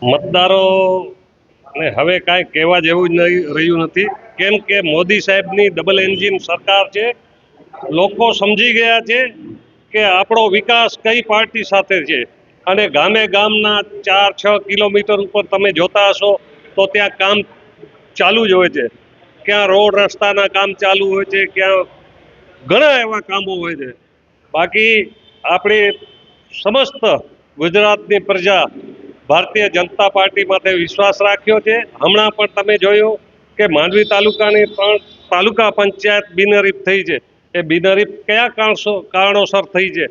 મતદારોને હવે કાંઈ કહેવા જેવું જ નહીં રહ્યું નથી, કેમ કે મોદી સાહેબની ડબલ એન્જિન સરકાર છે. લોકો સમજી ગયા છે કે આપણો વિકાસ કઈ પાર્ટી સાથે છે, અને ગામે ગામના 4-6 કિલોમીટર ઉપર તમે જોતા હશો તો ત્યાં કામ ચાલુ જ હોય છે. ક્યાં રોડ રસ્તાના કામ ચાલુ હોય છે, ક્યાં ઘણા એવા કામો હોય છે. બાકી આપણી સમસ્ત ગુજરાતની પ્રજા ભારતીય જનતા પાર્ટી માટે વિશ્વાસ રાખ્યો છે. હમણાં પણ તમે જોયું કે માંડવી તાલુકાની પણ તાલુકા પંચાયત બિનહરીફ થઈ છે. એ બિનહરીફ કયા કારણોસર થઈ છે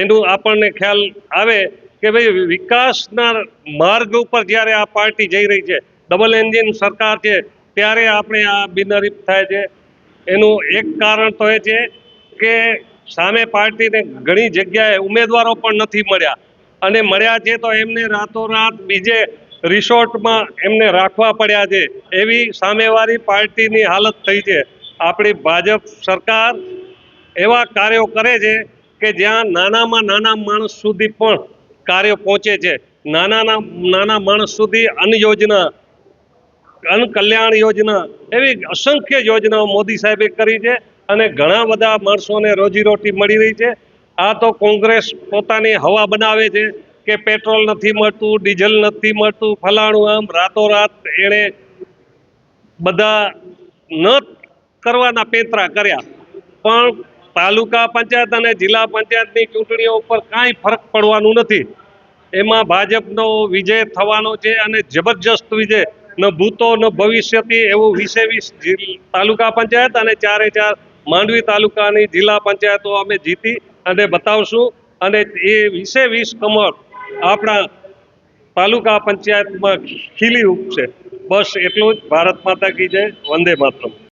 એનું આપણને ખ્યાલ આવે કે ભાઈ વિકાસના માર્ગ ઉપર જ્યારે આ પાર્ટી જઈ રહી છે, ડબલ એન્જિન સરકાર છે, ત્યારે આપણે આ બિનહરીફ થાય છે. એનું એક કારણ તો એ છે કે સામે પાર્ટીને ઘણી જગ્યાએ ઉમેદવારો પણ નથી મળ્યા, અને મળ્યા છે તો એમને રાતોરાત બીજે રિસોર્ટમાં એમને રાખવા પડ્યા છે. એવી સામેવાળી પાર્ટીની હાલત થઈ છે. આપણી ભાજપ સરકાર એવા કાર્યો કરે છે કે જ્યાં નાનામાં નાના માણસ સુધી પણ કાર્ય પહોંચે છે. નાના માણસ સુધી અન્ન યોજના, અન્ન કલ્યાણ યોજના, એવી અસંખ્ય યોજનાઓ મોદી સાહેબે કરી છે, અને ઘણા બધા માણસોને રોજીરોટી મળી રહી છે. આ તો કોંગ્રેસ પોતાની હવા બનાવે છે કે પેટ્રોલ નથી મળતું, ડીઝલ નથી મળતું, ફલાણું. આમ રાતોરાત એણે બધા ન કરવાના પેંતરા કર્યા, પણ તાલુકા પંચાયત અને જિલ્લા પંચાયતની ચૂંટણીઓ ઉપર કાંઈ ફરક પડવાનું નથી. એમાં ભાજપનો વિજય થવાનો છે, અને જબરજસ્ત વિજય, ન ભૂતો ન ભવિષ્યથી. એવું 20 તાલુકા પંચાયત અને 4 માંડવી તાલુકાની જિલ્લા પંચાયતો અમે જીતી અને બતાવશું, અને એ 20 કમળ આપણા તાલુકા પંચાયતમાં ખીલી ઉઠશે. બસ એટલું જ. ભારત માતા કી જય. વંદે માતરમ.